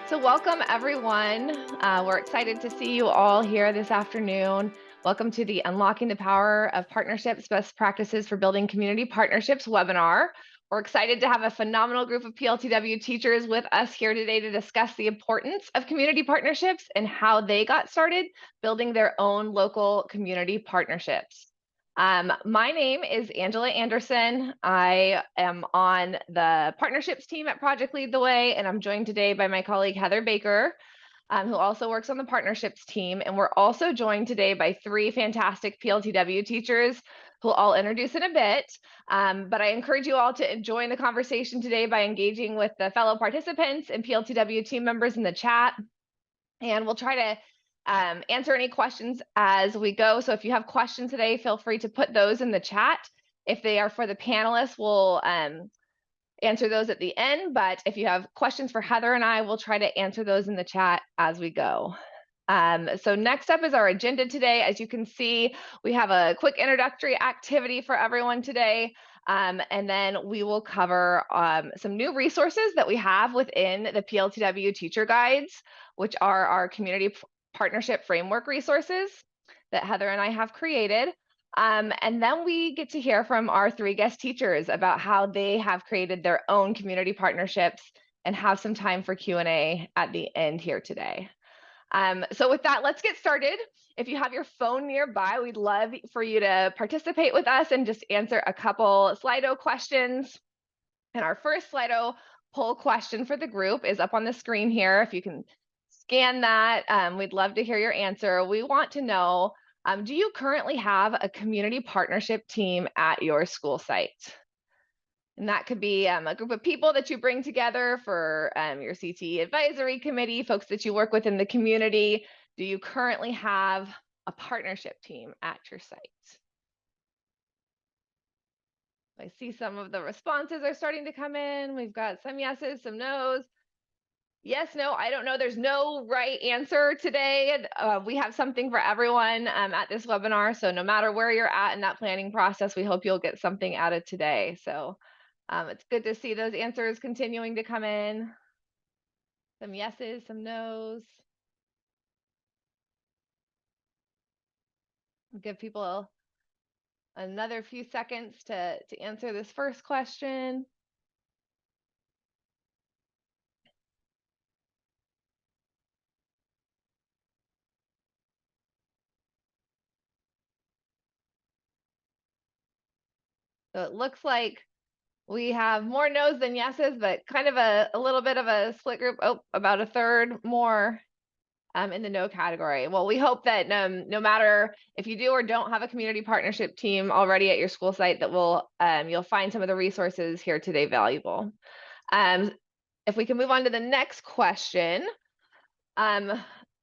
So welcome everyone. We're excited to see you all here this afternoon. Welcome to the Unlocking the Power of Partnerships, Best Practices for Building Community Partnerships webinar. We're excited to have a phenomenal group of PLTW teachers with us here today to discuss the importance of community partnerships and how they got started building their own local community partnerships. My name is Angela Anderson. I am on the partnerships team at Project Lead the Way, and I'm joined today by my colleague Heather Baker, who also works on the partnerships team. And we're also joined today by three fantastic PLTW teachers who I'll introduce in a bit. But I encourage you all to join the conversation today by engaging with the fellow participants and PLTW team members in the chat. And we'll try to answer any questions as we go. So if you have questions today, feel free to put those in the chat. If they are for the panelists, we'll answer those at the end. But if you have questions for Heather and I, we'll try to answer those in the chat as we go. So next up is our agenda today. As you can see, we have a quick introductory activity for everyone today. And then we will cover some new resources that we have within the PLTW Teacher Guides, which are our community partnership framework resources that Heather and I have created. And then we get to hear from our three guest teachers about how they have created their own community partnerships and have some time for Q&A at the end here today. So with that, let's get started. If you have your phone nearby, we'd love for you to participate with us and just answer a couple Slido questions. And our first Slido poll question for the group is up on the screen here. If you can scan that, we'd love to hear your answer. We want to know, do you currently have a community partnership team at your school site? And that could be a group of people that you bring together for your CTE advisory committee, folks that you work with in the community. Do you currently have a partnership team at your site? I see some of the responses are starting to come in. We've got some yeses, some nos. Yes, no, I don't know. There's no right answer today. We have something for everyone at this webinar. So no matter where you're at in that planning process, we hope you'll get something out of today. So it's good to see those answers continuing to come in. Some yeses, some nos. I'll give people another few seconds to answer this first question. So it looks like we have more no's than yeses, but kind of a little bit of a split group. Oh, about a third more in the no category. Well, we hope that no matter if you do or don't have a community partnership team already at your school site, that you'll find some of the resources here today valuable. If we can move on to the next question.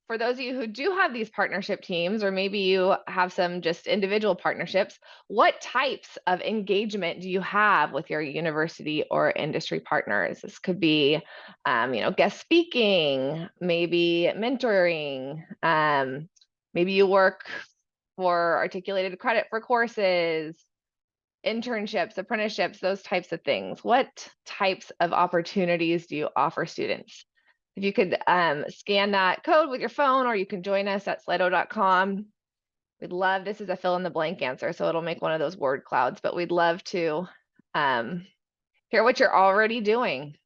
For those of you who do have these partnership teams, or maybe you have some just individual partnerships, what types of engagement do you have with your university or industry partners? This could be, guest speaking, maybe mentoring, maybe you work for articulated credit for courses, internships, apprenticeships, those types of things. What types of opportunities do you offer students? If you could scan that code with your phone, or you can join us at slido.com. We'd love, this is a fill in the blank answer, so it'll make one of those word clouds, but we'd love to hear what you're already doing.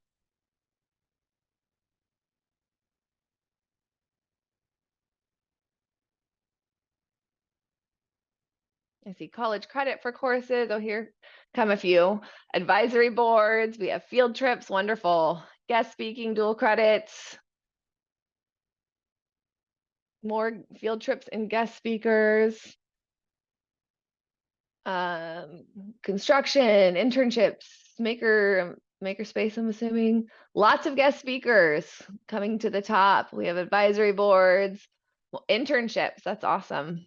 I see college credit for courses. Oh, here come a few. Advisory boards, we have field trips, wonderful. Guest speaking, dual credits. More field trips and guest speakers. Construction, internships, makerspace, I'm assuming. Lots of guest speakers coming to the top. We have advisory boards, internships, that's awesome.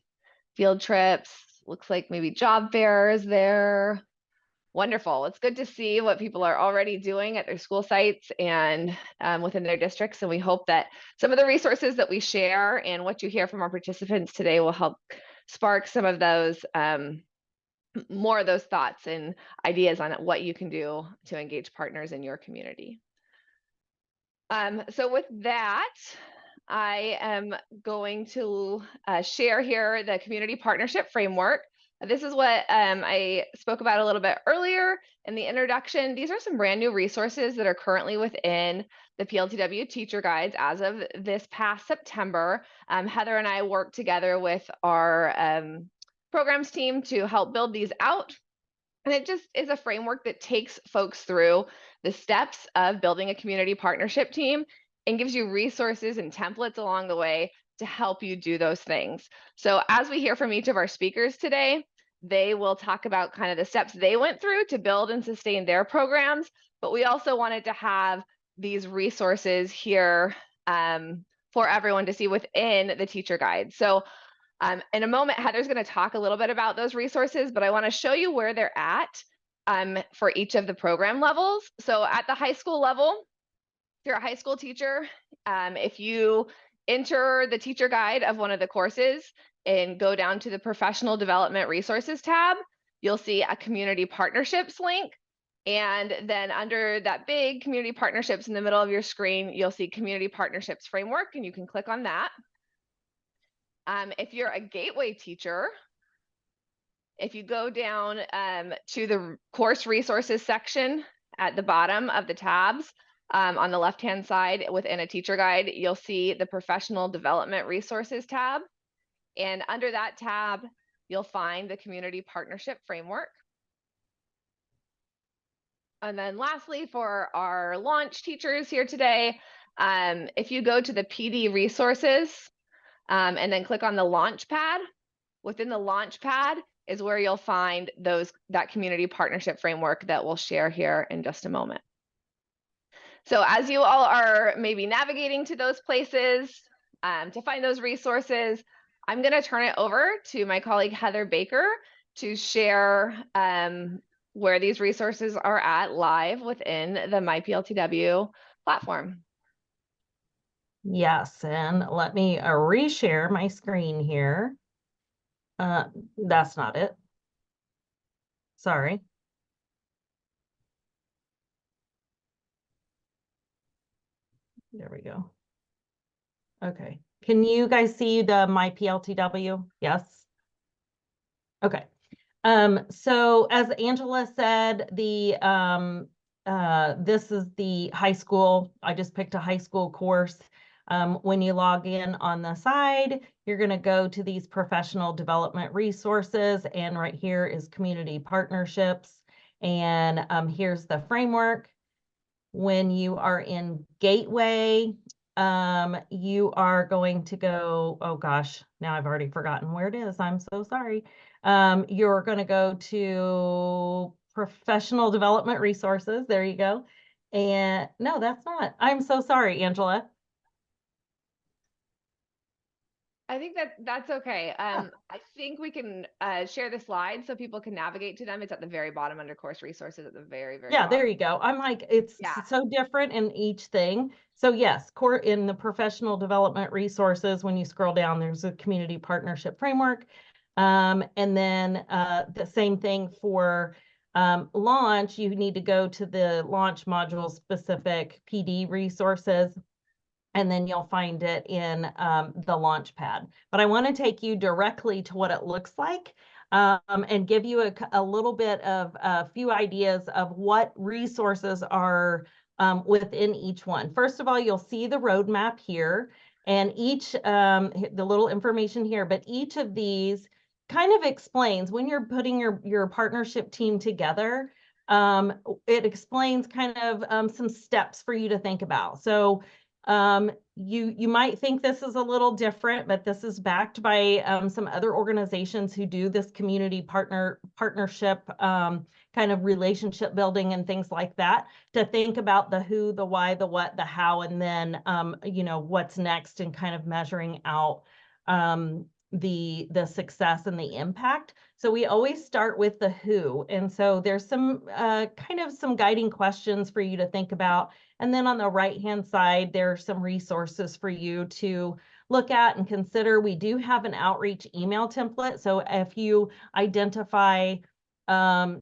Field trips, looks like maybe job fairs there. Wonderful. It's good to see what people are already doing at their school sites and within their districts. And we hope that some of the resources that we share and what you hear from our participants today will help spark some of those, more of those thoughts and ideas on what you can do to engage partners in your community. So with that, I am going to share here the community partnership framework. This is what I spoke about a little bit earlier in the introduction. These are some brand new resources that are currently within the PLTW Teacher Guides as of this past September. Heather and I worked together with our programs team to help build these out. And it just is a framework that takes folks through the steps of building a community partnership team and gives you resources and templates along the way to help you do those things. So as we hear from each of our speakers today, they will talk about kind of the steps they went through to build and sustain their programs, but we also wanted to have these resources here for everyone to see within the teacher guide. So in a moment, Heather's going to talk a little bit about those resources, but I want to show you where they're at for each of the program levels. So at the high school level, if you're a high school teacher, if you enter the teacher guide of one of the courses and go down to the professional development resources tab, you'll see a community partnerships link. And then under that big community partnerships in the middle of your screen, you'll see community partnerships framework, and you can click on that. If you're a gateway teacher, if you go down to the course resources section at the bottom of the tabs on the left-hand side within a teacher guide, you'll see the professional development resources tab. And under that tab, you'll find the community partnership framework. And then lastly, for our launch teachers here today, if you go to the PD resources and then click on the launch pad, within the launch pad is where you'll find that community partnership framework that we'll share here in just a moment. So as you all are maybe navigating to those places to find those resources, I'm going to turn it over to my colleague Heather Baker to share where these resources are at live within the MyPLTW platform. Yes, and let me reshare my screen here. That's not it. Sorry. There we go. Okay. Can you guys see the MyPLTW? Yes. Okay. So as Angela said, this is the high school. I just picked a high school course. When you log in on the side, you're going to go to these professional development resources, and right here is community partnerships. And here's the framework. When you are in Gateway, you are going to go, oh gosh, now I've already forgotten where it is. I'm so sorry. You're going to go to professional development resources. There you go. And no, that's not. I'm so sorry, Angela. I think that's okay. I think we can share the slides so people can navigate to them. It's at the very bottom under course resources at the very Yeah, bottom. there you go. I'm like, it's so different in each thing. So yes, in the professional development resources, when you scroll down, there's a community partnership framework. And then the same thing for launch, you need to go to the launch module specific PD resources, and then you'll find it in the launch pad. But I want to take you directly to what it looks like and give you a little bit of a few ideas of what resources are within each one. First of all, you'll see the roadmap here and each, the little information here, but each of these kind of explains when you're putting your partnership team together, it explains kind of some steps for you to think about. So you might think this is a little different, but this is backed by some other organizations who do this community partnership kind of relationship building and things like that, to think about the who, the why, the what, the how, and then you know, what's next, and kind of measuring out the success and the impact. So we always start with the who, and so there's some kind of some guiding questions for you to think about. And then on the right-hand side, there are some resources for you to look at and consider. We do have an outreach email template. So if you identify a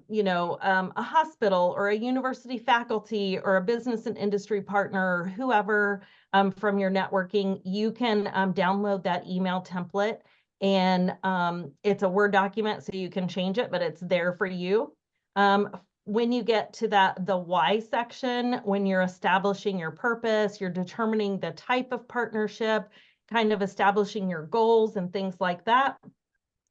hospital or a university faculty or a business and industry partner, or whoever from your networking, you can download that email template. And it's a Word document, so you can change it, but it's there for you. When you get to the why section, when you're establishing your purpose, you're determining the type of partnership, kind of establishing your goals and things like that,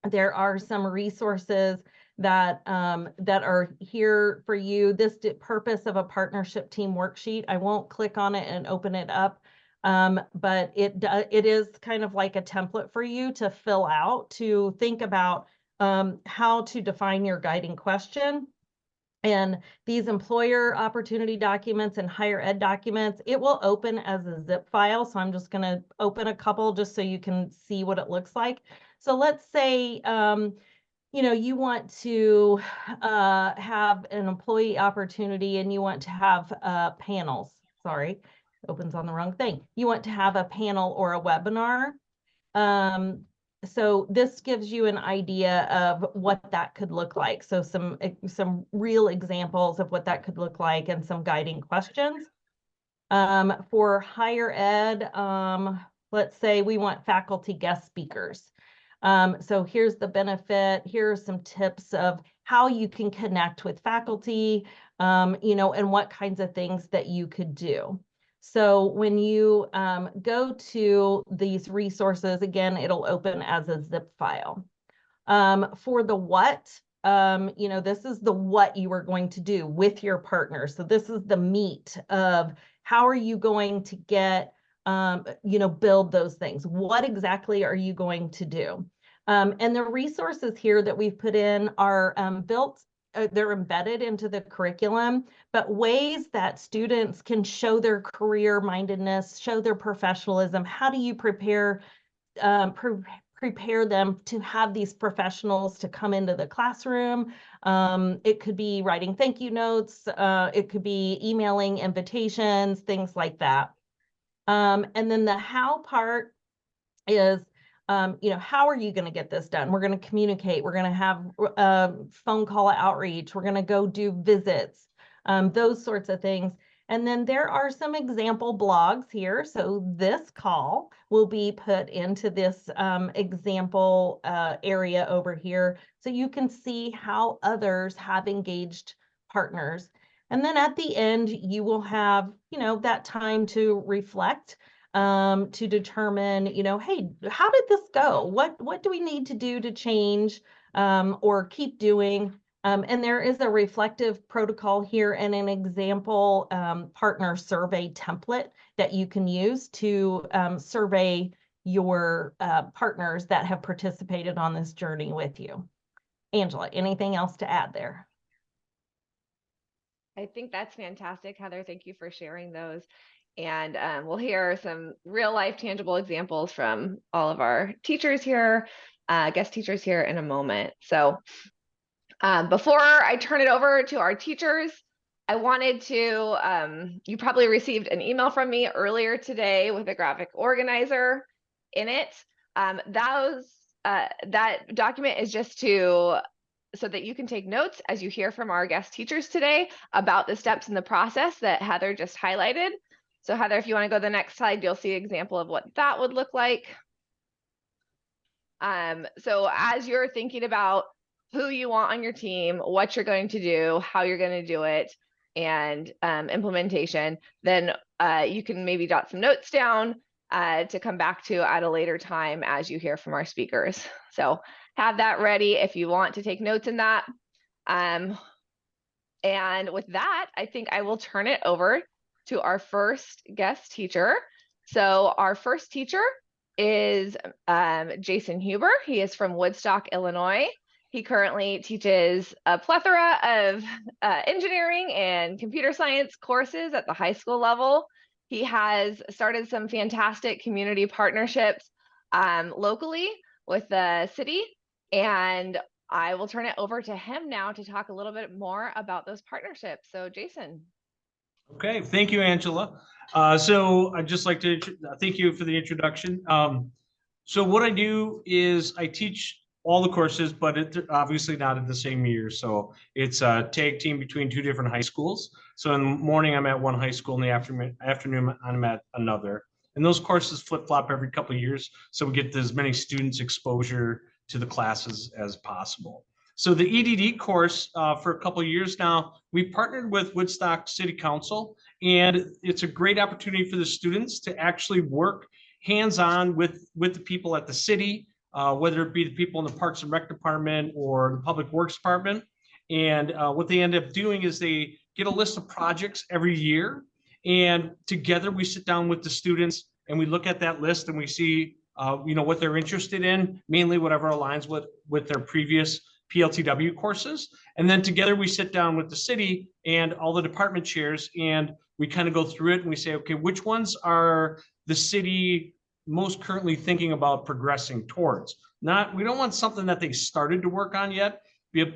there are some resources that are here for you. This purpose of a partnership team worksheet, I won't click on it and open it up, but it is kind of like a template for you to fill out, to think about how to define your guiding question. And these employer opportunity documents and higher ed documents, it will open as a zip file. So I'm just going to open a couple just so you can see what it looks like. So let's say, you want to have an employee opportunity and you want to have panels. Sorry, opens on the wrong thing. You want to have a panel or a webinar. So this gives you an idea of what that could look like. So some real examples of what that could look like and some guiding questions. For higher ed, let's say we want faculty guest speakers. So here's the benefit. Here are some tips of how you can connect with faculty, and what kinds of things that you could do. So when you go to these resources, again, it'll open as a zip file. For the what, this is the what you are going to do with your partner. So this is the meat of how are you going to get, build those things. What exactly are you going to do? And the resources here that we've put in are built, they're embedded into the curriculum, but ways that students can show their career mindedness, show their professionalism. How do you prepare them to have these professionals to come into the classroom? It could be writing thank you notes. It could be emailing invitations, things like that. And then the how part is, how are you going to get this done? We're going to communicate. We're going to have phone call outreach. We're going to go do visits, those sorts of things. And then there are some example blogs here. So this call will be put into this example area over here. So you can see how others have engaged partners. And then at the end, you will have, that time to reflect, to determine, hey, how did this go? What do we need to do to change or keep doing? And there is a reflective protocol here and an example partner survey template that you can use to survey your partners that have participated on this journey with you. Angela, anything else to add there? I think that's fantastic, Heather. Thank you for sharing those. And we'll hear some real life tangible examples from all of our teachers here, guest teachers here in a moment. So before I turn it over to our teachers, I wanted to, you probably received an email from me earlier today with a graphic organizer in it. That document is just so that you can take notes as you hear from our guest teachers today about the steps in the process that Heather just highlighted. So Heather, if you want to go to the next slide, you'll see an example of what that would look like. So as you're thinking about who you want on your team, what you're going to do, how you're going to do it, and implementation, then you can maybe jot some notes down to come back to at a later time as you hear from our speakers. So have that ready if you want to take notes in that. And with that, I think I will turn it over to our first guest teacher. So our first teacher is Jason Huber. He is from Woodstock, Illinois. He currently teaches a plethora of engineering and computer science courses at the high school level. He has started some fantastic community partnerships locally with the city, and I will turn it over to him now to talk a little bit more about those partnerships. So Jason. Okay, thank you, Angela. So I'd just like to thank you for the introduction. So what I do is I teach all the courses, but it's obviously not in the same year. So it's a tag team between two different high schools. So in the morning, I'm at one high school, in the afternoon, I'm at another. And those courses flip flop every couple of years. So we get as many students exposure to the classes as possible. So the EDD course, for a couple of years now, we've partnered with Woodstock City Council, and it's a great opportunity for the students to actually work hands-on with the people at the city, whether it be the people in the Parks and Rec Department or the Public Works Department. And what they end up doing is they get a list of projects every year. And together we sit down with the students and we look at that list and we see, what they're interested in, mainly whatever aligns with their previous PLTW courses. And then together we sit down with the city and all the department chairs and we kind of go through it and we say, okay, which ones are the city most currently thinking about progressing towards? We don't want something that they started to work on yet,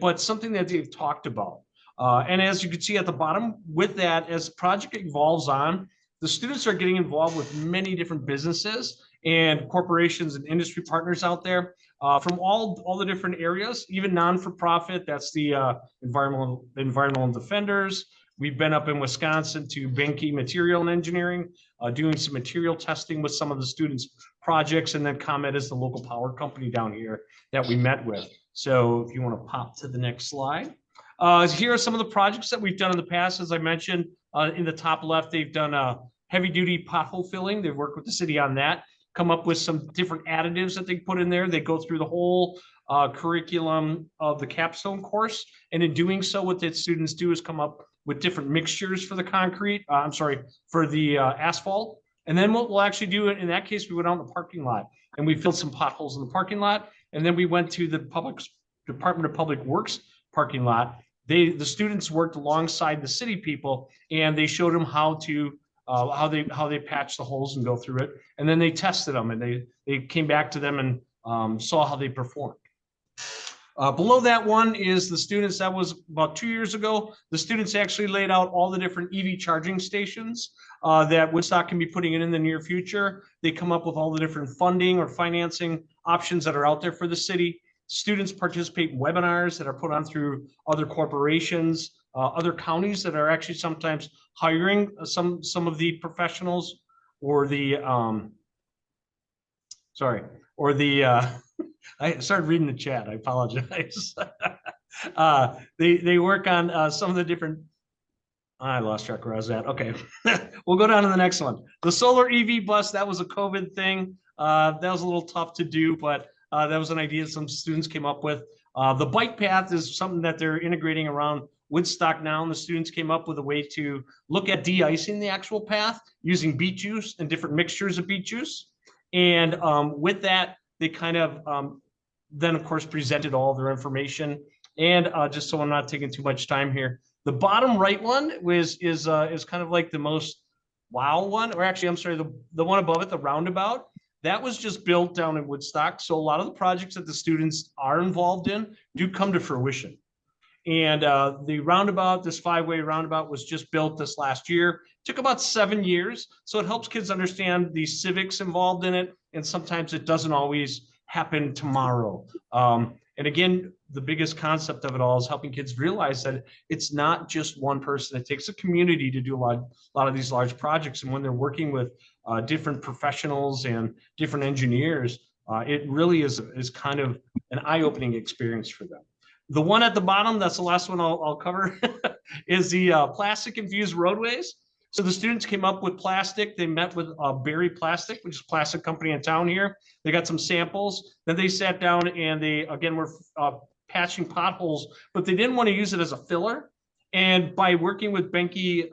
but something that they've talked about. And as you can see at the bottom, with that, as the project evolves on, the students are getting involved with many different businesses and corporations and industry partners out there from all the different areas, even non-for-profit. That's the environmental defenders. We've been up in Wisconsin to Benke Material and Engineering, doing some material testing with some of the students' projects, and then ComEd is the local power company down here that we met with. So if you want to pop to the next slide. Here are some of the projects that we've done in the past. As I mentioned, in the top left, they've done heavy-duty pothole filling. They've worked with the city on that, come up with some different additives that they put in there. They go through the whole curriculum of the capstone course, and in doing so, what the students do is come up with different mixtures for the concrete, for the asphalt. And then what we'll actually do in that case, we went out in the parking lot and we filled some potholes in the parking lot. And then we went to the Department of Public Works parking lot. The students worked alongside the city people and they showed them how they patch the holes and go through it. And then they tested them and they came back to them and saw how they performed. Below that one is the students. That was about 2 years ago. The students actually laid out all the different EV charging stations that Woodstock can be putting in the near future. They come up with all the different funding or financing options that are out there for the city. Students participate in webinars that are put on through other corporations, other counties that are actually sometimes hiring some of the professionals or the I started reading the chat. I apologize. They work on some of the different. I lost track where I was at. Okay, we'll go down to the next one. The solar EV bus. That was a COVID thing. That was a little tough to do, but that was an idea some students came up with. The bike path is something that they're integrating around Woodstock now, and the students came up with a way to look at de-icing the actual path using beet juice and different mixtures of beet juice. And with that, they kind of then, of course, presented all their information. And just so I'm not taking too much time here, the bottom right one is kind of like the most wow one, or actually, I'm sorry, the one above it, the roundabout. That was just built down in Woodstock. So a lot of the projects that the students are involved in do come to fruition. And the roundabout, this 5-way roundabout, was just built this last year. Took about 7 years. So it helps kids understand the civics involved in it. And sometimes it doesn't always happen tomorrow. And again, the biggest concept of it all is helping kids realize that it's not just one person. It takes a community to do a lot of these large projects. And when they're working with different professionals and different engineers, it really is kind of an eye-opening experience for them. The one at the bottom, that's the last one I'll cover, is the plastic infused roadways. So the students came up with plastic. They met with Berry Plastic, which is a plastic company in town here. They got some samples. Then they sat down and they, again, were patching potholes, but they didn't want to use it as a filler. And by working with Benke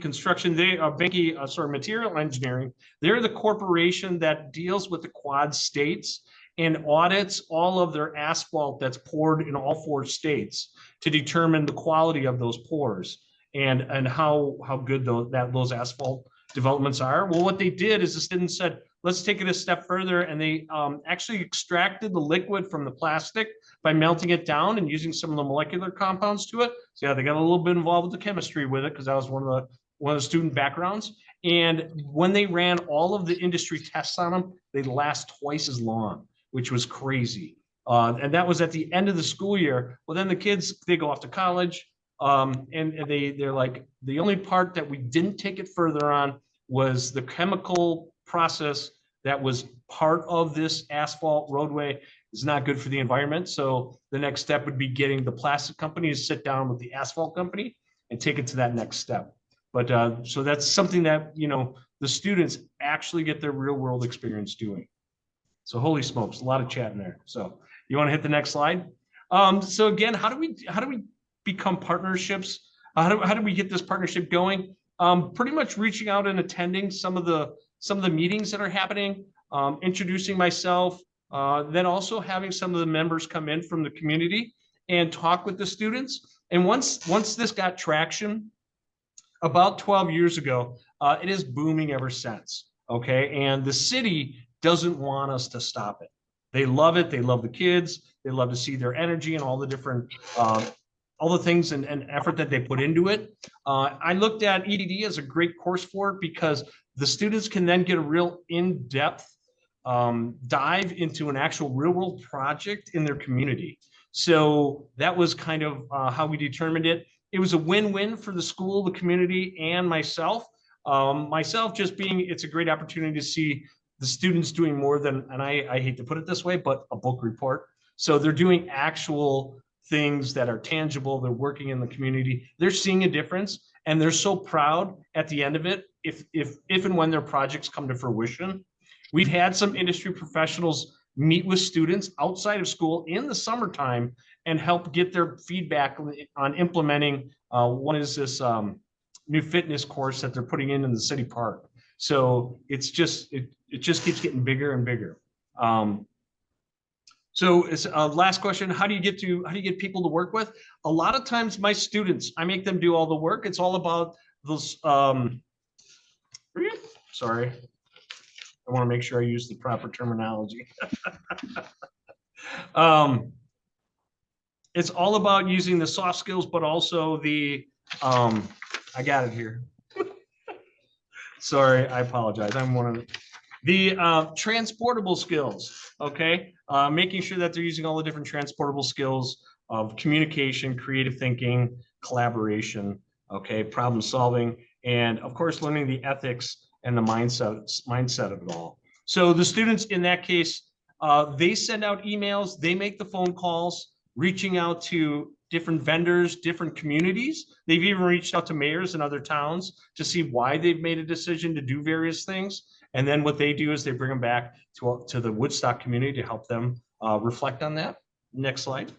Construction, Material Engineering, they're the corporation that deals with the Quad States and audits all of their asphalt that's poured in all 4 states to determine the quality of those pours and how good those asphalt developments are. Well, what they did is the students said, let's take it a step further, and they actually extracted the liquid from the plastic by melting it down and using some of the molecular compounds to it. So yeah, they got a little bit involved with the chemistry with it because that was one of the student backgrounds. And when they ran all of the industry tests on them, they last twice as long, which was crazy. And that was at the end of the school year. Well, then the kids, they go off to college. And they're like, the only part that we didn't take it further on was the chemical process that was part of this asphalt roadway is not good for the environment. So the next step would be getting the plastic company to sit down with the asphalt company and take it to that next step. But so that's something that, you know, the students actually get their real world experience doing. So holy smokes, a lot of chat in there. So you want to hit the next slide? So again, how do we become partnerships? How do we get this partnership going? Pretty much reaching out and attending some of the meetings that are happening, introducing myself, then also having some of the members come in from the community and talk with the students. And once this got traction, about 12 years ago, it is booming ever since. Okay, and the city doesn't want us to stop it. They love it. They love the kids. They love to see their energy and all the different all the things and effort that they put into it. I looked at EDD as a great course for it because the students can then get a real in-depth dive into an actual real-world project in their community. So that was kind of how we determined it. It was a win-win for the school, the community, and myself. Myself just being, it's a great opportunity to see the students doing more than, and I hate to put it this way, but a book report. So they're doing actual things that are tangible. They're working in the community. They're seeing a difference, and they're so proud at the end of it if and when their projects come to fruition. We've had some industry professionals meet with students outside of school in the summertime and help get their feedback on implementing. One is this new fitness course that they're putting in the city park. So it's just, it just keeps getting bigger and bigger. So it's last question. How do you get people to work with? A lot of times my students, I make them do all the work. It's all about those, sorry. I want to make sure I use the proper terminology. It's all about using the soft skills, but also the, I got it here. Sorry, I apologize. I'm one of the transportable skills, okay? Making sure that they're using all the different transportable skills of communication, creative thinking, collaboration, okay, problem solving, and of course, learning the ethics and the mindset of it all. So the students in that case, they send out emails, they make the phone calls, reaching out to different vendors, different communities. They've even reached out to mayors in other towns to see why they've made a decision to do various things. And then what they do is they bring them back to the Woodstock community to help them reflect on that. Next slide.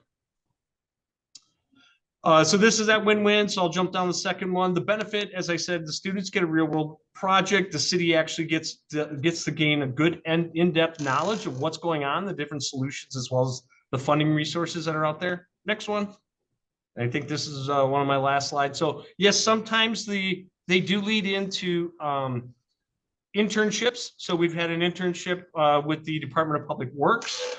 So this is that win-win. So I'll jump down the second one. The benefit, as I said, the students get a real-world project. The city actually gets to gain a good and in-depth knowledge of what's going on, the different solutions, as well as the funding resources that are out there. Next one. I think this is one of my last slides. So yes, sometimes they do lead into internships. So we've had an internship with the Department of Public Works.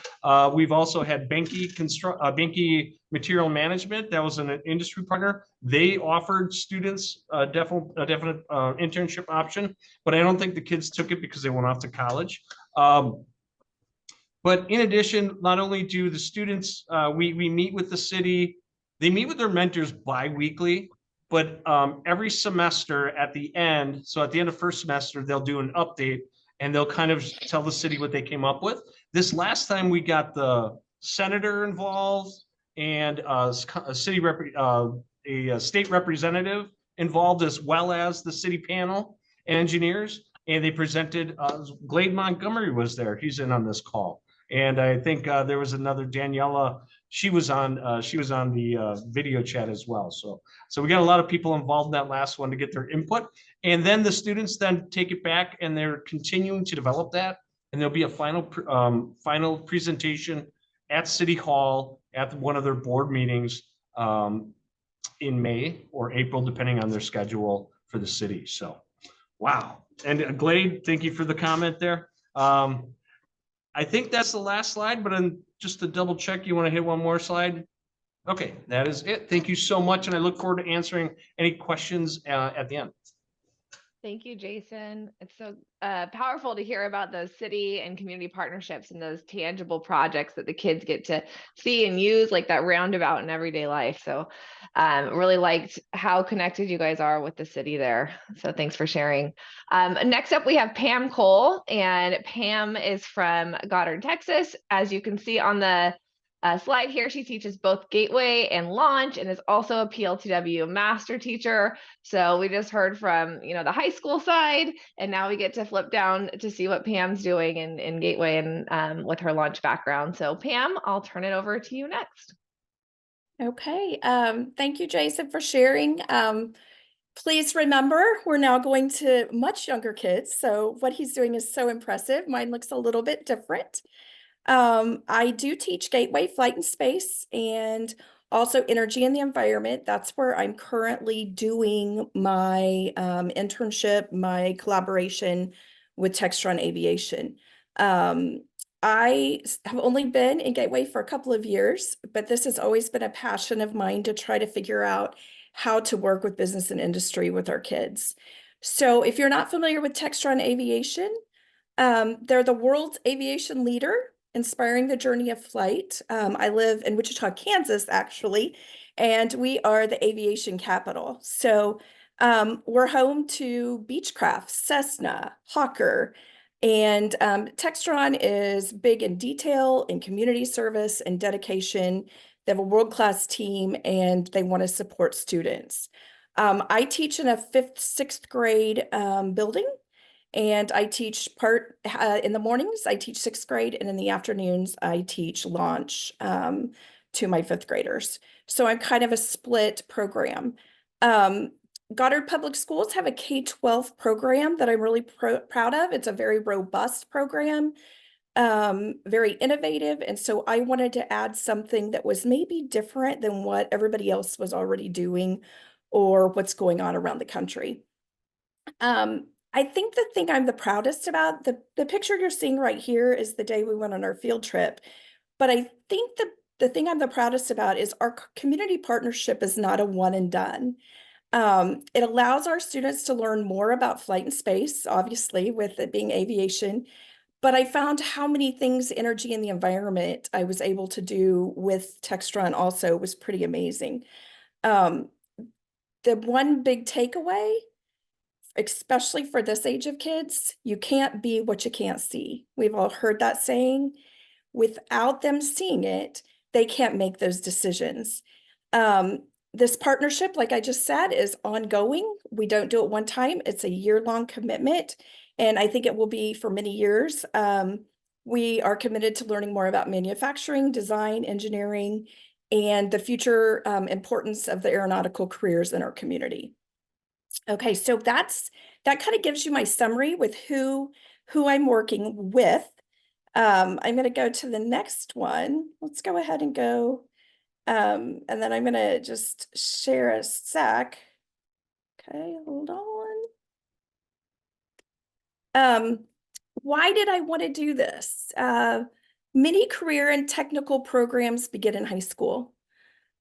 We've also had Benke Material Management. That was an industry partner. They offered students a definite internship option, but I don't think the kids took it because they went off to college. But in addition, not only do the students, we meet with the city, they meet with their mentors bi-weekly, but every semester at the end, so at the end of first semester, they'll do an update and they'll kind of tell the city what they came up with. This last time we got the senator involved and a state representative involved, as well as the city panel and engineers. And they presented, Glade Montgomery was there. He's in on this call. And I think there was another Daniela. She was on the video chat as well. So we got a lot of people involved in that last one to get their input. And then the students then take it back and they're continuing to develop that. And there'll be a final presentation at City Hall at one of their board meetings in May or April, depending on their schedule for the city. So, wow. And Glade, thank you for the comment there. I think that's the last slide, but just to double check, you want to hit one more slide? Okay, that is it. Thank you so much. And I look forward to answering any questions at the end. Thank you, Jason. It's so powerful to hear about those city and community partnerships and those tangible projects that the kids get to see and use, like that roundabout in everyday life. So really liked how connected you guys are with the city there. So thanks for sharing. Next up, we have Pam Cole, and Pam is from Goddard, Texas. As you can see on the slide here, she teaches both Gateway and Launch and is also a PLTW master teacher. So we just heard from, the high school side, and now we get to flip down to see what Pam's doing in Gateway and with her Launch background. So Pam, I'll turn it over to you next. Okay, thank you, Jason, for sharing. Please remember, we're now going to much younger kids, so what he's doing is so impressive. Mine looks a little bit different. I do teach Gateway Flight and Space and also Energy and the Environment. That's where I'm currently doing my internship, my collaboration with Textron Aviation. I have only been in Gateway for a couple of years, but this has always been a passion of mine to try to figure out how to work with business and industry with our kids. So if you're not familiar with Textron Aviation, they're the world's aviation leader, inspiring the journey of flight. I live in Wichita, Kansas, actually, and we are the aviation capital. So we're home to Beechcraft, Cessna, Hawker, and Textron is big in detail, in community service and dedication. They have a world-class team, and they want to support students. I teach in a 5th, 6th grade building. And I teach part in the mornings, I teach 6th grade, and in the afternoons, I teach Launch to my 5th graders. So I'm kind of a split program. Goddard Public Schools have a K-12 program that I'm really proud of. It's a very robust program, very innovative. And so I wanted to add something that was maybe different than what everybody else was already doing or what's going on around the country. I think the thing I'm the proudest about, the picture you're seeing right here is the day we went on our field trip. But I think the thing I'm the proudest about is our community partnership is not a one and done. It allows our students to learn more about flight and space, obviously, with it being aviation. But I found how many things, energy and the environment, I was able to do with Textron also was pretty amazing. The one big takeaway, especially for this age of kids, you can't be what you can't see. We've all heard that saying. Without them seeing it, they can't make those decisions. This partnership, like I just said, is ongoing. We don't do it one time. It's a year-long commitment, and I think it will be for many years. We are committed to learning more about manufacturing, design, engineering, and the future importance of the aeronautical careers in our community. Okay, so that kind of gives you my summary with who I'm working with. I'm going to go to the next one. Let's go ahead and go. And then I'm going to just share a sec. Okay, hold on. Why did I want to do this? Many career and technical programs begin in high school.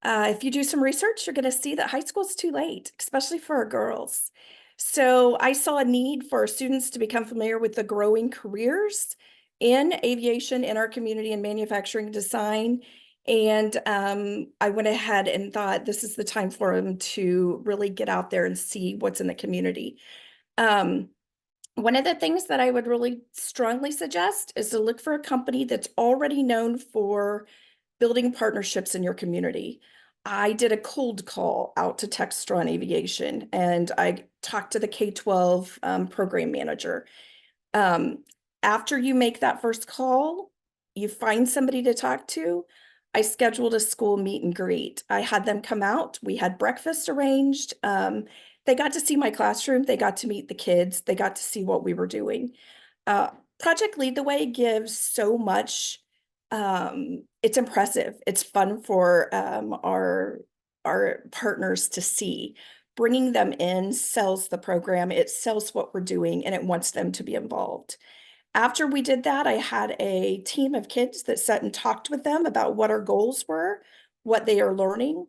If you do some research, you're going to see that high school is too late, especially for our girls. So I saw a need for students to become familiar with the growing careers in aviation in our community and manufacturing design. And I went ahead and thought this is the time for them to really get out there and see what's in the community. One of the things that I would really strongly suggest is to look for a company that's already known for building partnerships in your community. I did a cold call out to Textron Aviation, and I talked to the K-12 program manager. After you make that first call, you find somebody to talk to. I scheduled a school meet and greet. I had them come out. We had breakfast arranged. They got to see my classroom. They got to meet the kids. They got to see what we were doing. Project Lead the Way gives so much. It's impressive. It's fun for our partners to see. Bringing them in sells the program. It sells what we're doing, and it wants them to be involved. After we did that, I had a team of kids that sat and talked with them about what our goals were, what they are learning.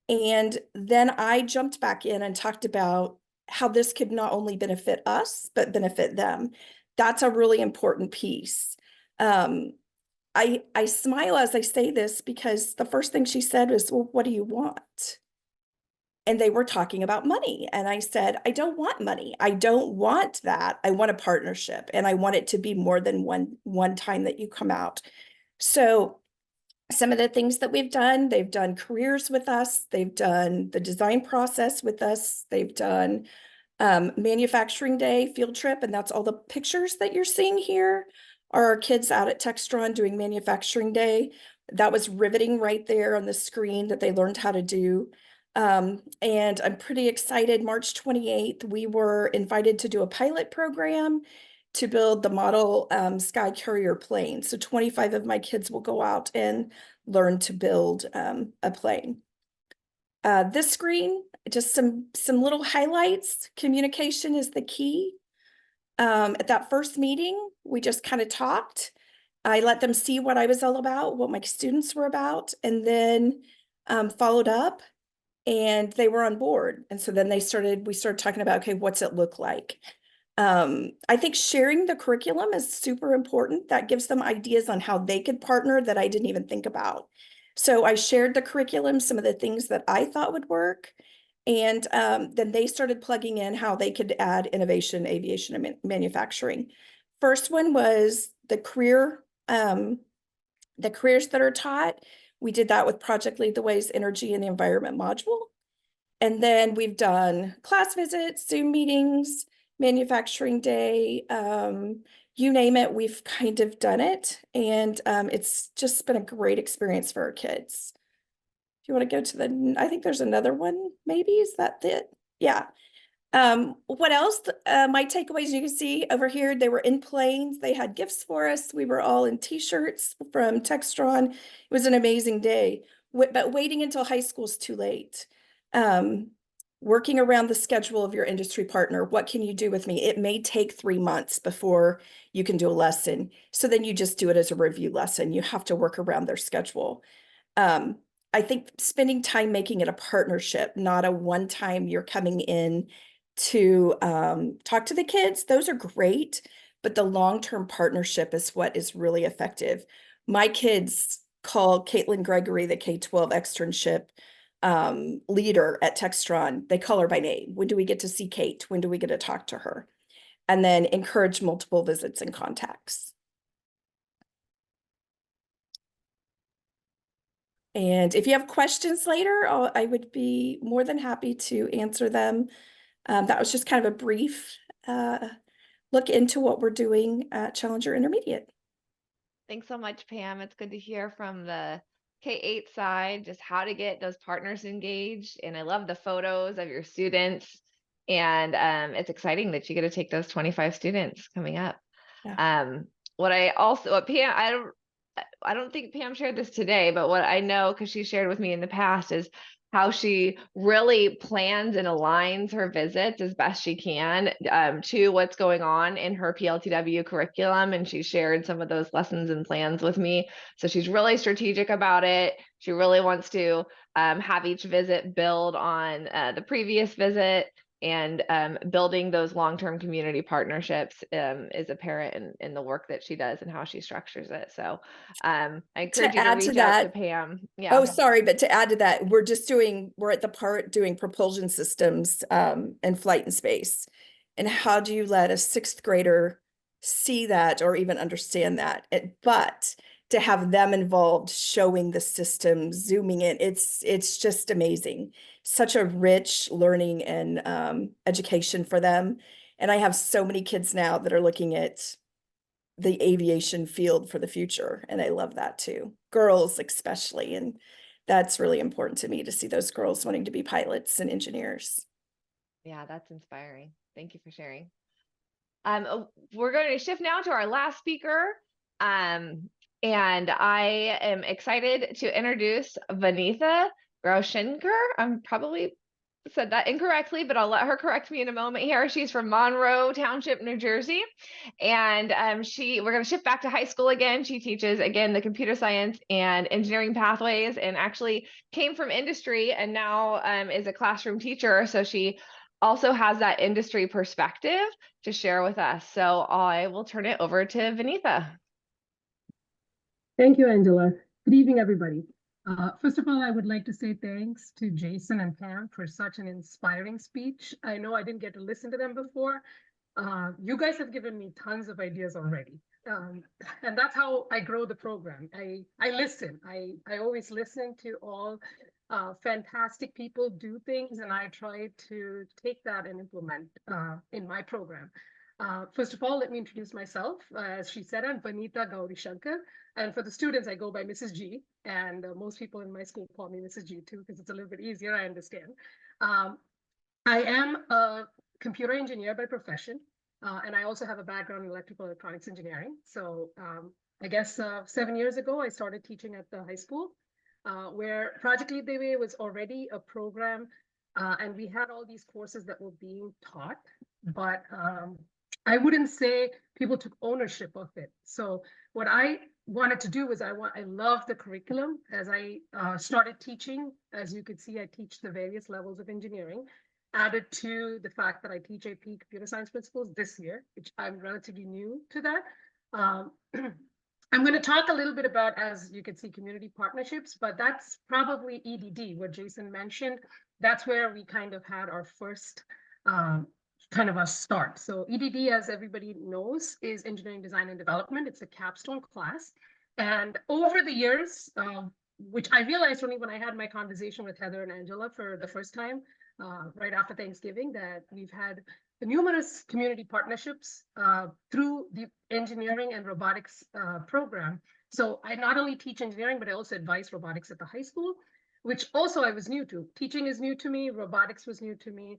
And then I jumped back in and talked about how this could not only benefit us, but benefit them. That's a really important piece. I smile as I say this because the first thing she said was, well, what do you want? And they were talking about money. And I said, I don't want money. I don't want that. I want a partnership, and I want it to be more than one time that you come out. So some of the things that they've done careers with us. They've done the design process with us. They've done manufacturing day field trip. And that's all the pictures that you're seeing here are our kids out at Textron doing manufacturing day. That was riveting right there on the screen that they learned how to do. And I'm pretty excited. March 28th, we were invited to do a pilot program to build the model Sky Carrier plane. So 25 of my kids will go out and learn to build a plane. This screen, just some little highlights. Communication is the key. At that first meeting, we just kind of talked. I let them see what I was all about, what my students were about, and then followed up, and they were on board. And so then we started talking about, okay, what's it look like? I think sharing the curriculum is super important. That gives them ideas on how they could partner that I didn't even think about. So I shared the curriculum, some of the things that I thought would work. And then they started plugging in how they could add innovation, aviation, and manufacturing. First one was the careers that are taught. We did that with Project Lead the Way's Energy and the Environment module. And then we've done class visits, Zoom meetings, manufacturing day, you name it, we've kind of done it. And it's just been a great experience for our kids. If you want to go to I think there's another one, maybe, is that it? Yeah. What else? My takeaways, you can see over here, they were in planes. They had gifts for us. We were all in t-shirts from Textron. It was an amazing day, but waiting until high school is too late. Working around the schedule of your industry partner. What can you do with me? It may take 3 months before you can do a lesson. So then you just do it as a review lesson. You have to work around their schedule. I think spending time making it a partnership, not a one-time you're coming in to talk to the kids. Those are great, but the long-term partnership is what is really effective. My kids call Caitlin Gregory, the K-12 externship leader at Textron. They call her by name. When do we get to see Kate? When do we get to talk to her? And then encourage multiple visits and contacts. And if you have questions later, I would be more than happy to answer them. That was just kind of a brief look into what we're doing at Challenger Intermediate. Thanks so much, Pam. It's good to hear from the K-8 side, just how to get those partners engaged. And I love the photos of your students. And it's exciting that you get to take those 25 students coming up. Yeah. What Pam, I don't think Pam shared this today, but what I know, because she shared with me in the past, is how she really plans and aligns her visits as best she can to what's going on in her PLTW curriculum. And she shared some of those lessons and plans with me. So she's really strategic about it. She really wants to have each visit build on the previous visit. And building those long-term community partnerships is apparent in the work that she does and how she structures it. So I encourage you to reach out to Pam. Yeah. Oh, sorry, but to add to that, we're at the part doing propulsion systems and flight and space. And how do you let a 6th grader see that or even understand that? But to have them involved, showing the system, zooming in, it's just amazing. Such a rich learning and education for them. And I have so many kids now that are looking at the aviation field for the future. And I love that too. Girls especially. And that's really important to me to see those girls wanting to be pilots and engineers. Yeah, that's inspiring. Thank you for sharing. We're going to shift now to our last speaker. And I am excited to introduce Vanitha Graushenker. I'm probably said that incorrectly, but I'll let her correct me in a moment here. She's from Monroe Township, New Jersey. And we're going to shift back to high school again. She teaches, again, the computer science and engineering pathways, and actually came from industry and now is a classroom teacher. So she also has that industry perspective to share with us. So I will turn it over to Vinitha. Thank you, Angela. Good evening, everybody. First of all, I would like to say thanks to Jason and Pam for such an inspiring speech. I know I didn't get to listen to them before. You guys have given me tons of ideas already. And that's how I grow the program. I listen. I always listen to all fantastic people do things, and I try to take that and implement in my program. First of all, let me introduce myself. As she said, I'm Vanita Gaurishankar. And for the students, I go by Mrs. G. And most people in my school call me Mrs. G too, because it's a little bit easier, I understand. I am a computer engineer by profession. And I also have a background in electrical electronics engineering. So I guess 7 years ago, I started teaching at the high school, where Project Lead the Way was already a program. And we had all these courses that were being taught, but I wouldn't say people took ownership of it. So what I wanted to do was I love the curriculum. As I started teaching, as you could see, I teach the various levels of engineering, added to the fact that I teach AP computer science principles this year, which I'm relatively new to that. I'm going to talk a little bit about, as you can see, community partnerships, but that's probably EDD, what Jason mentioned. That's where we kind of had our first kind of a start. So EDD, as everybody knows, is engineering design and development. It's a capstone class. And over the years, which I realized only when I had my conversation with Heather and Angela for the first time, right after Thanksgiving, that we've had numerous community partnerships through the engineering and robotics program. So I not only teach engineering, but I also advise robotics at the high school, which also I was new to. Teaching is new to me, robotics was new to me.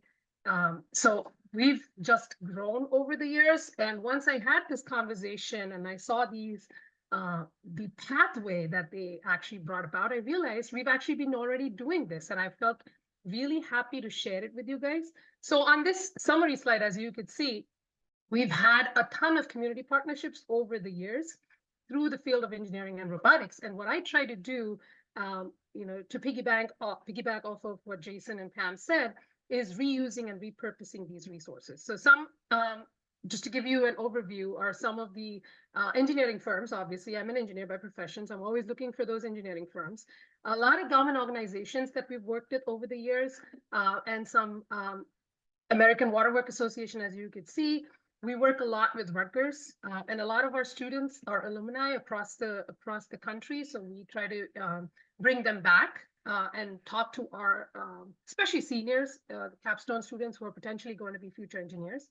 So we've just grown over the years. And once I had this conversation and I saw these, the pathway that they actually brought about, I realized we've actually been already doing this. And I felt really happy to share it with you guys. So on this summary slide, as you could see, we've had a ton of community partnerships over the years through the field of engineering and robotics. And what I try to do, to piggyback off of what Jason and Pam said, is reusing and repurposing these resources. So some, just to give you an overview, are some of the engineering firms. Obviously, I'm an engineer by profession, so I'm always looking for those engineering firms. A lot of government organizations that we've worked with over the years, and some American Waterworks Association, as you could see. We work a lot with Rutgers, and a lot of our students are alumni across the country. So we try to bring them back and talk to our, especially seniors, the capstone students who are potentially going to be future engineers.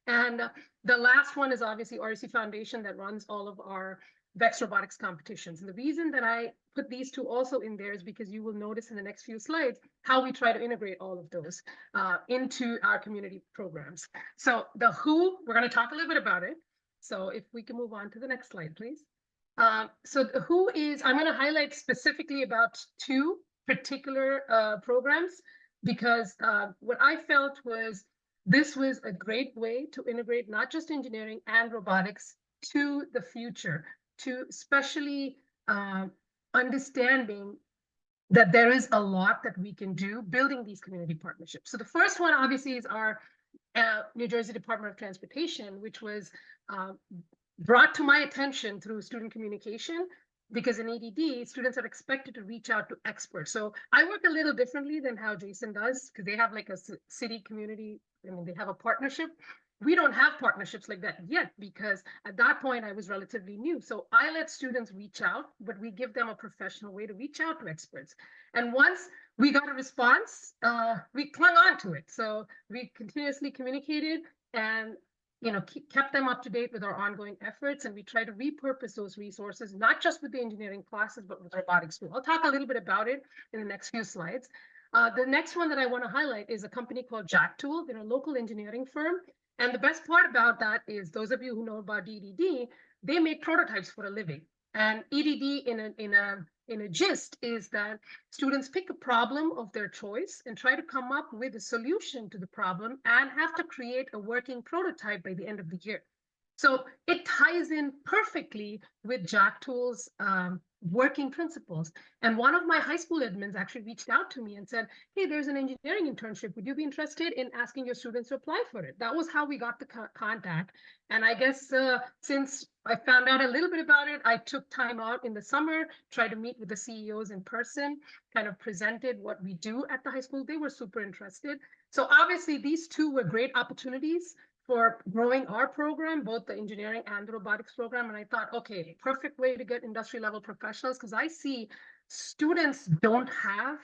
And the last one is obviously REC Foundation, that runs all of our VEX robotics competitions. And the reason that I put these two also in there is because you will notice in the next few slides how we try to integrate all of those into our community programs. So the who, we're going to talk a little bit about it. So if we can move on to the next slide, please. So the who is, I'm going to highlight specifically about two particular programs, because what I felt was this was a great way to integrate not just engineering and robotics to the future, to especially understanding that there is a lot that we can do building these community partnerships. So the first one obviously is our New Jersey Department of Transportation, which was brought to my attention through student communication, because in EDD, students are expected to reach out to experts. So I work a little differently than how Jason does, because they have like a city community, they have a partnership. We don't have partnerships like that yet, because at that point I was relatively new. So I let students reach out, but we give them a professional way to reach out to experts. And once we got a response, we clung on to it. So we continuously communicated and kept them up to date with our ongoing efforts. And we try to repurpose those resources, not just with the engineering classes, but with robotics too. I'll talk a little bit about it in the next few slides. The next one that I want to highlight is a company called Jack Tool. They're a local engineering firm. And the best part about that is, those of you who know about EDD, they make prototypes for a living. And EDD in a gist is that students pick a problem of their choice and try to come up with a solution to the problem and have to create a working prototype by the end of the year. So it ties in perfectly with Jack Tool's working principles. And one of my high school admins actually reached out to me and said, hey, there's an engineering internship. Would you be interested in asking your students to apply for it? That was how we got the contact. And I guess since I found out a little bit about it, I took time out in the summer, tried to meet with the CEOs in person, kind of presented what we do at the high school. They were super interested. So obviously these two were great opportunities for growing our program, both the engineering and the robotics program. And I thought, okay, perfect way to get industry level professionals, because I see students don't have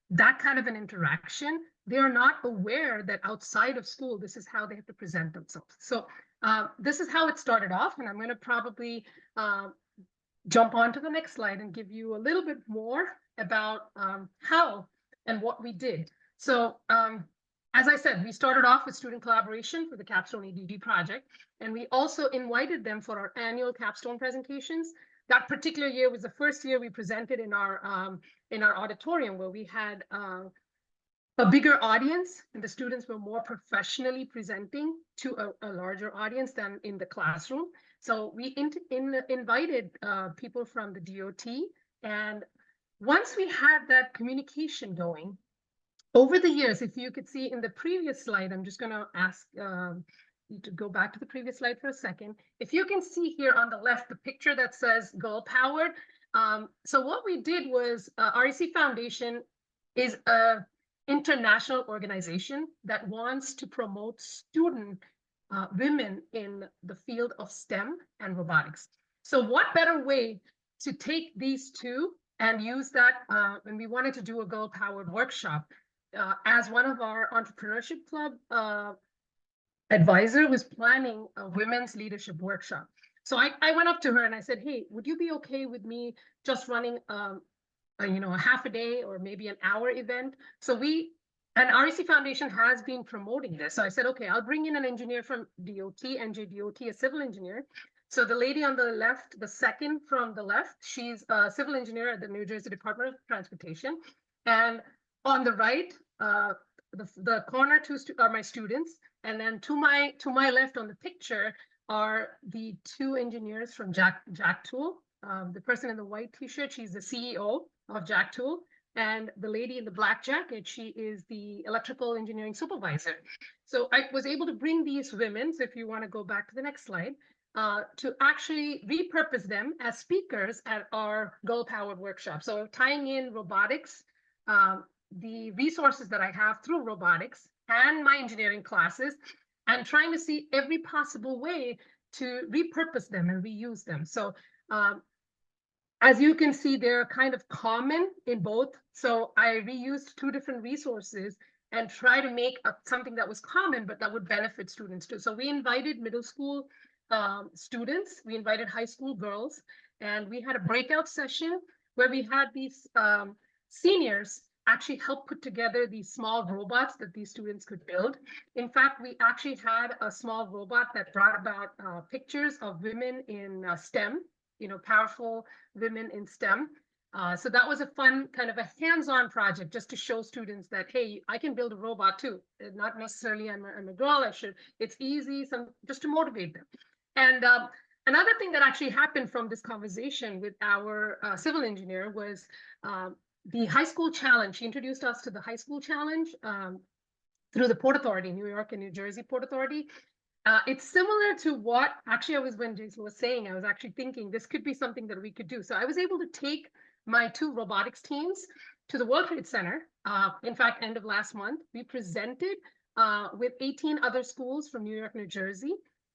that kind of an interaction. They are not aware that outside of school, this is how they have to present themselves. So this is how it started off. And I'm going to probably jump on to the next slide and give you a little bit more about how and what we did. So as I said, we started off with student collaboration for the Capstone EDD project, and we also invited them for our annual capstone presentations. That particular year was the first year we presented in our auditorium, where we had a bigger audience, and the students were more professionally presenting to a larger audience than in the classroom. So we invited people from the DOT, and once we had that communication going, over the years, if you could see in the previous slide, I'm just going to ask you to go back to the previous slide for a second. If you can see here on the left, the picture that says Girl Powered. So what we did was REC Foundation is an international organization that wants to promote student women in the field of STEM and robotics. So what better way to take these two and use that, and we wanted to do a Girl Powered workshop. As one of our entrepreneurship club advisor was planning a women's leadership workshop. So I went up to her and I said, hey, would you be okay with me just running a half a day or maybe an hour event? So and REC Foundation has been promoting this. So I said, okay, I'll bring in an engineer from DOT, NJDOT, a civil engineer. So the lady on the left, the second from the left, she's a civil engineer at the New Jersey Department of Transportation. And on the right, the corner two are my students, and then to my left on the picture are the two engineers from Jack Tool. The person in the white T-shirt, she's the CEO of Jack Tool, and the lady in the black jacket, she is the electrical engineering supervisor. So I was able to bring these women. So if you want to go back to the next slide, to actually repurpose them as speakers at our Girl Powered workshop. So tying in robotics, the resources that I have through robotics and my engineering classes, and trying to see every possible way to repurpose them and reuse them. So as you can see, they're kind of common in both. So I reused two different resources and try to make something that was common, but that would benefit students too. So we invited middle school students, we invited high school girls, and we had a breakout session where we had these seniors actually help put together these small robots that these students could build. In fact, we actually had a small robot that brought about pictures of women in STEM, powerful women in STEM. So that was a fun kind of a hands-on project just to show students that, hey, I can build a robot too. Not necessarily I'm a girl, it's easy, just to motivate them. And another thing that actually happened from this conversation with our civil engineer was the high school challenge. She introduced us to the high school challenge through the Port Authority, New York and New Jersey Port Authority. It's similar to what actually when Jason was saying, I was actually thinking this could be something that we could do. So I was able to take my two robotics teams to the World Trade Center. In fact, end of last month, we presented with 18 other schools from New York, New Jersey,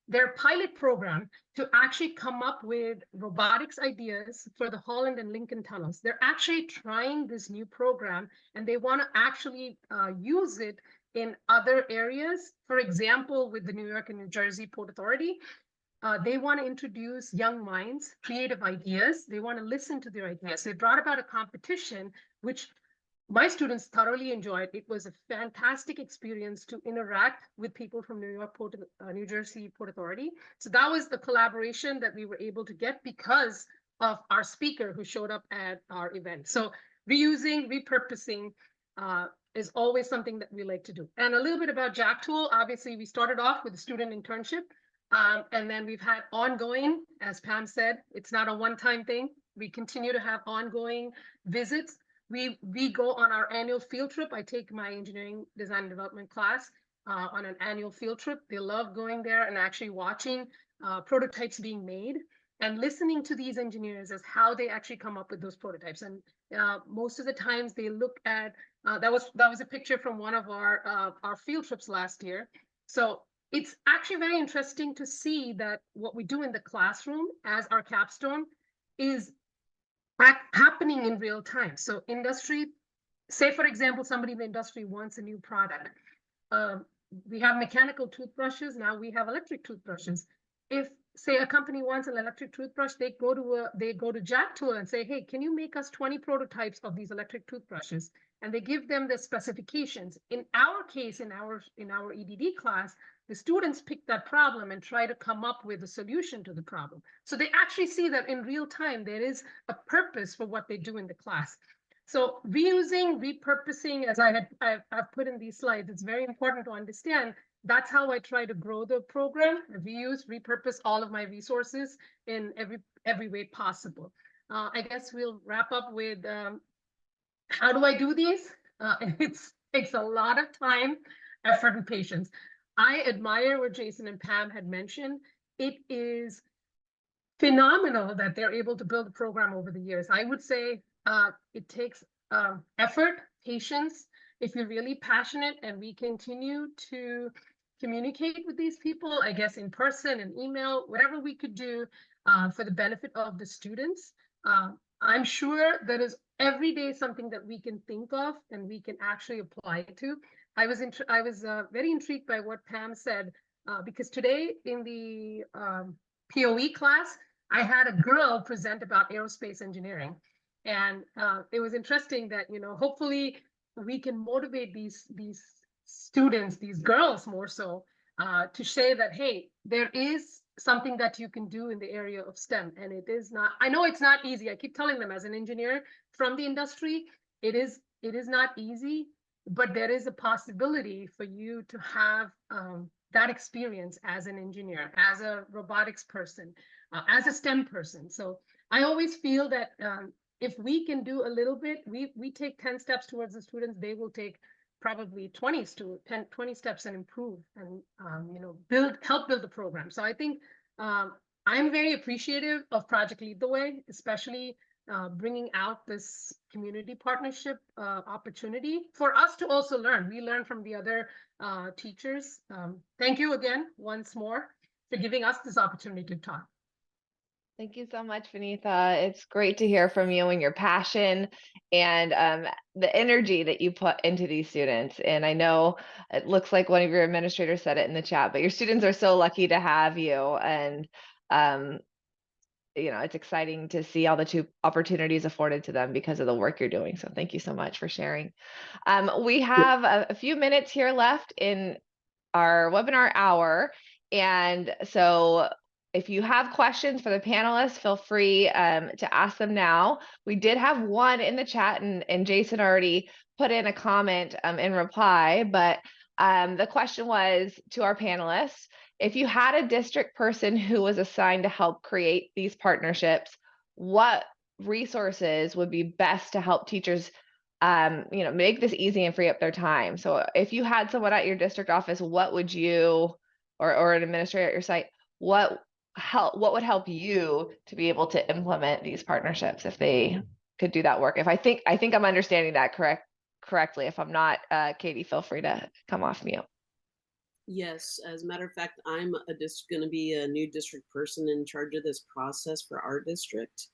their pilot program to actually come up with robotics ideas for the Holland and Lincoln tunnels. They're actually trying this new program, and they want to actually use it in other areas. For example, with the New York and New Jersey Port Authority, they want to introduce young minds, creative ideas. They want to listen to their ideas. They brought about a competition, which my students thoroughly enjoyed. It was a fantastic experience to interact with people from New Jersey Port Authority. So that was the collaboration that we were able to get because of our speaker who showed up at our event. So reusing, repurposing is always something that we like to do. And a little bit about Jack Tool. Obviously, we started off with a student internship. And then we've had ongoing, as Pam said, it's not a one-time thing. We continue to have ongoing visits. We go on our annual field trip. I take my engineering design and development class on an annual field trip. They love going there and actually watching prototypes being made and listening to these engineers as how they actually come up with those prototypes. And most of the times they look at, that was a picture from one of our field trips last year. So it's actually very interesting to see that what we do in the classroom as our capstone is happening in real time. So industry, say for example, somebody in the industry wants a new product. We have mechanical toothbrushes, now we have electric toothbrushes. If say a company wants an electric toothbrush, they go to Jack Tool and say, hey, can you make us 20 prototypes of these electric toothbrushes? And they give them the specifications. In our case, in our EDD class, the students pick that problem and try to come up with a solution to the problem. So they actually see that in real time, there is a purpose for what they do in the class. So reusing, repurposing, as I've put in these slides, it's very important to understand. That's how I try to grow the program. Reuse, repurpose all of my resources in every way possible. I guess we'll wrap up with how do I do these? It takes a lot of time, effort, and patience. I admire what Jason and Pam had mentioned. It is phenomenal that they're able to build a program over the years. I would say it takes effort, patience, if you're really passionate, and we continue to communicate with these people, I guess in person and email, whatever we could do for the benefit of the students. I'm sure there is every day something that we can think of and we can actually apply to. I was very intrigued by what Pam said, because today in the POE class, I had a girl present about aerospace engineering. And it was interesting that, hopefully we can motivate these students, these girls more so, to say that, hey, there is something that you can do in the area of STEM. And it is not, I know it's not easy. I keep telling them as an engineer from the industry, it is not easy, but there is a possibility for you to have that experience as an engineer, as a robotics person, as a STEM person. So I always feel that if we can do a little bit, we take 10 steps towards the students, they will take probably 20 steps and improve and help build the program. So I think I'm very appreciative of Project Lead the Way, especially bringing out this community partnership opportunity for us to also learn. We learn from the other teachers. Thank you again once more for giving us this opportunity to talk. Thank you so much, Vinitha. It's great to hear from you and your passion and the energy that you put into these students. And I know it looks like one of your administrators said it in the chat, but your students are so lucky to have you. And, it's exciting to see all the two opportunities afforded to them because of the work you're doing. So thank you so much for sharing. We have a few minutes here left in our webinar hour. And so if you have questions for the panelists, feel free to ask them now. We did have one in the chat, and Jason already put in a comment in reply, but the question was to our panelists, if you had a district person who was assigned to help create these partnerships, what resources would be best to help teachers make this easy and free up their time? So if you had someone at your district office, what would you, or an administrator at your site, what would help you to be able to implement these partnerships if they could do that work? I think I'm understanding that correctly. If I'm not, Katie, feel free to come off mute. Yes, as a matter of fact, I'm going to be a new district person in charge of this process for our district.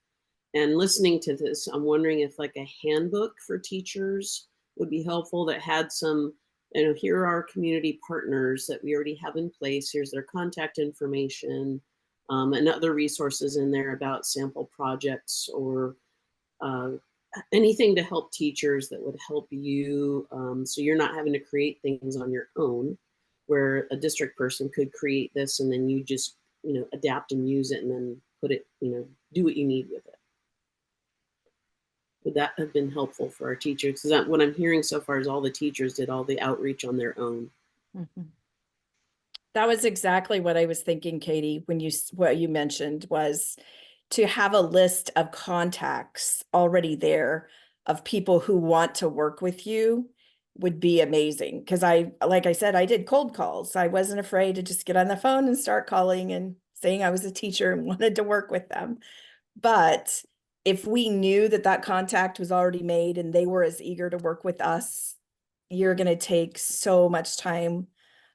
And listening to this, I'm wondering if like a handbook for teachers would be helpful that had some, here are our community partners that we already have in place. Here's their contact information, and other resources in there about sample projects or anything to help teachers that would help you, so you're not having to create things on your own, where a district person could create this and then you just, adapt and use it and then put it, do what you need with it. Would that have been helpful for our teachers? Because what I'm hearing so far is all the teachers did all the outreach on their own. Mm-hmm. That was exactly what I was thinking, Katie, when what you mentioned was to have a list of contacts already there of people who want to work with you would be amazing. Because like I said, I did cold calls. I wasn't afraid to just get on the phone and start calling and saying I was a teacher and wanted to work with them. But if we knew that that contact was already made and they were as eager to work with us, you're going to take so much time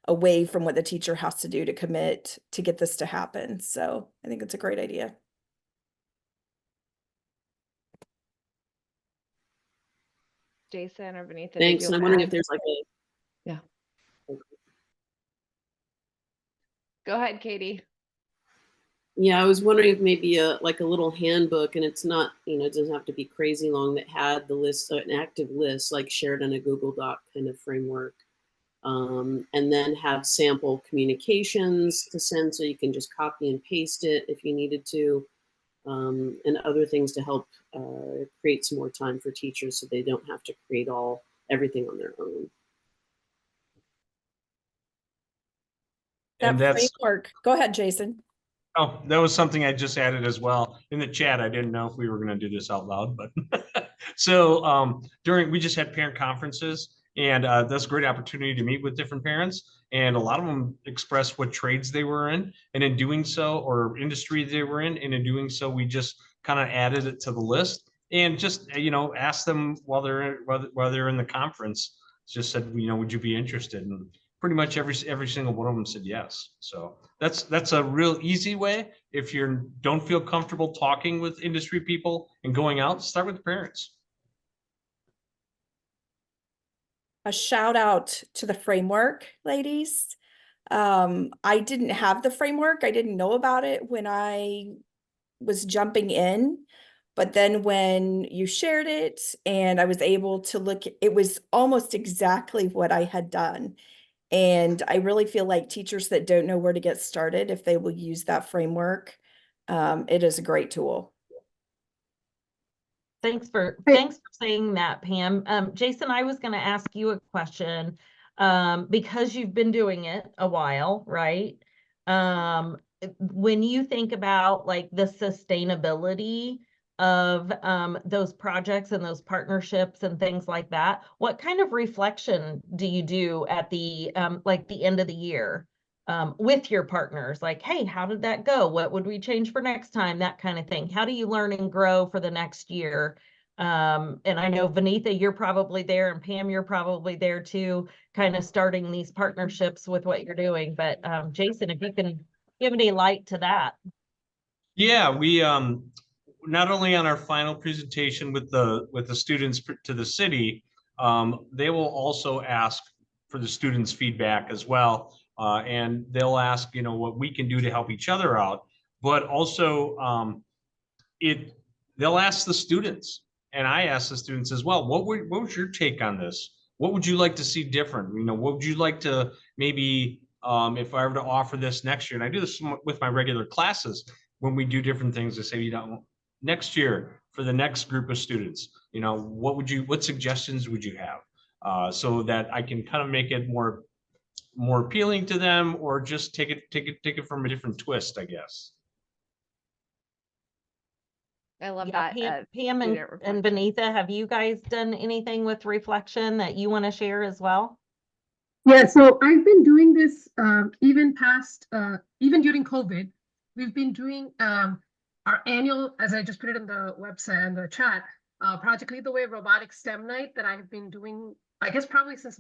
away from what the teacher has to do to commit to get this to happen. So I think it's a great idea. Jason or Vanessa, Thanks. And I'm wondering if there's like a. Yeah. Go ahead, Katie. Yeah, I was wondering if maybe like a little handbook, and it's not, it doesn't have to be crazy long, that had the list, an active list, like shared in a Google Doc kind of framework. And then have sample communications to send, so you can just copy and paste it if you needed to, and other things to help create some more time for teachers so they don't have to create everything on their own. And That that's framework. Go ahead, Jason. Oh, that was something I just added as well in the chat. I didn't know if we were going to do this out loud, but so we just had parent conferences, and that's a great opportunity to meet with different parents. And a lot of them expressed what trades they were in, and in doing so, or industry they were in, and in doing so, we just kind of added it to the list and just asked them while they're in the conference. Just said, would you be interested? And pretty much every single one of them said yes. So that's a real easy way. If you don't feel comfortable talking with industry people and going out, start with the parents. A shout out to the framework, ladies. I didn't have the framework. I didn't know about it when I was jumping in. But then when you shared it and I was able to look, it was almost exactly what I had done. And I really feel like teachers that don't know where to get started, if they will use that framework, it is a great tool. Thanks for saying that, Pam. Jason, I was going to ask you a question because you've been doing it a while, right? When you think about like the sustainability of those projects and those partnerships and things like that, what kind of reflection do you do at the like the end of the year with your partners? Like, hey, how did that go? What would we change for next time? That kind of thing. How do you learn and grow for the next year? And I know Vanitha, you're probably there, and Pam, you're probably there too, kind of starting these partnerships with what you're doing. But Jason, if you can give any light to that. Yeah, we not only on our final presentation with the students to the city, they will also ask for the students' feedback as well, and they'll ask what we can do to help each other out, but also they'll ask the students, and I ask the students as well, what was your take on this? What would you like to see different? What would you like to maybe if I were to offer this next year? And I do this with my regular classes. When we do different things, to say, next year for the next group of students, what suggestions would you have, so that I can kind of make it more appealing to them, or just take it from a different twist, I love Yeah, that. Pam and Vanitha, have you guys done anything with reflection that you want to share as well? Yeah, so I've been doing this even during COVID. We've been doing our annual, as I just put it in the website and the chat, Project Lead the Way Robotics STEM Night that I've been doing, I guess probably since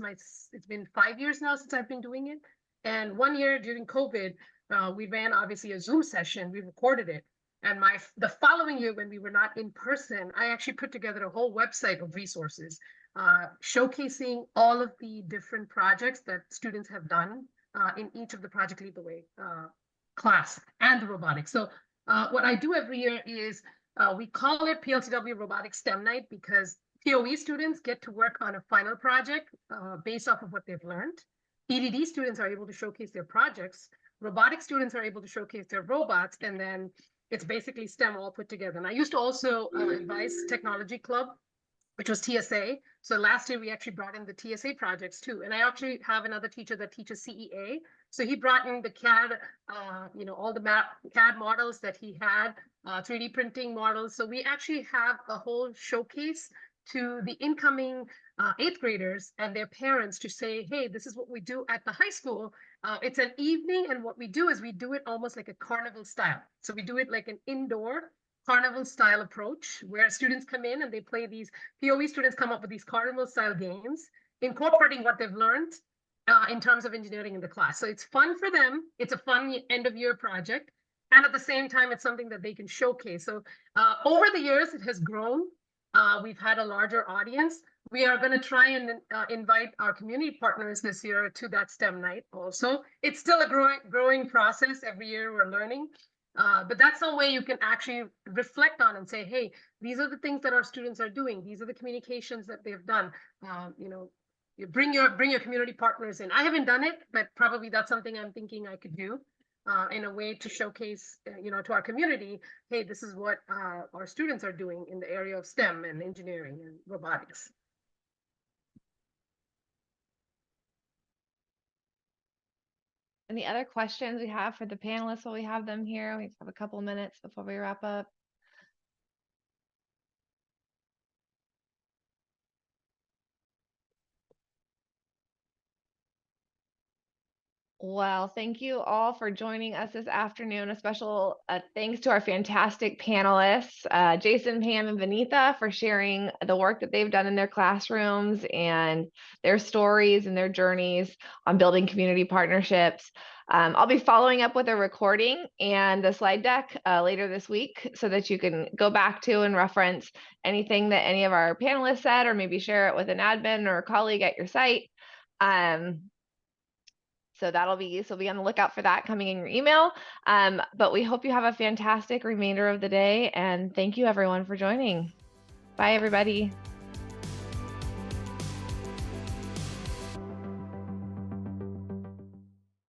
it's been 5 years now since I've been doing it. And 1 year during COVID, we ran obviously a Zoom session, we recorded it. And the following year, when we were not in person, I actually put together a whole website of resources showcasing all of the different projects that students have done in each of the Project Lead the Way class and the robotics. So what I do every year is we call it PLTW Robotics STEM Night because POE students get to work on a final project based off of what they've learned. EDD students are able to showcase their projects. Robotics students are able to showcase their robots, and then it's basically STEM all put together. And I used to also advise Technology Club which was TSA. So last year we actually brought in the TSA projects too. And I actually have another teacher that teaches CEA. So he brought in the CAD, all the CAD models that he had, 3D printing models. So we actually have a whole showcase to the incoming 8th graders and their parents to say, hey, this is what we do at the high school. It's an evening, and what we do is we do it almost like a carnival style. So we do it like an indoor carnival style approach where students come in and they play these, POE students come up with these carnival style games, incorporating what they've learned in terms of engineering in the class. So it's fun for them. It's a fun end of year project. And at the same time, it's something that they can showcase. So over the years, it has grown. We've had a larger audience. We are going to try and invite our community partners this year to that STEM night also. It's still a growing process. Every year we're learning. But that's some way you can actually reflect on and say, hey, these are the things that our students are doing. These are the communications that they've done. You bring your community partners in. I haven't done it, but probably that's something I'm thinking I could do. In a way to showcase, to our community, hey, this is what our students are doing in the area of STEM and engineering and robotics. Any other questions we have for the panelists while we have them here? We have a couple minutes before we wrap up. Well, thank you all for joining us this afternoon. A special thanks to our fantastic panelists, Jason, Pam, and Vinitha, for sharing the work that they've done in their classrooms and their stories and their journeys on building community partnerships. I'll be following up with a recording and the slide deck later this week so that you can go back to and reference anything that any of our panelists said, or maybe share it with an admin or a colleague at your site. So be on the lookout for that coming in your email. But we hope you have a fantastic remainder of the day, and thank you everyone for joining. Bye everybody.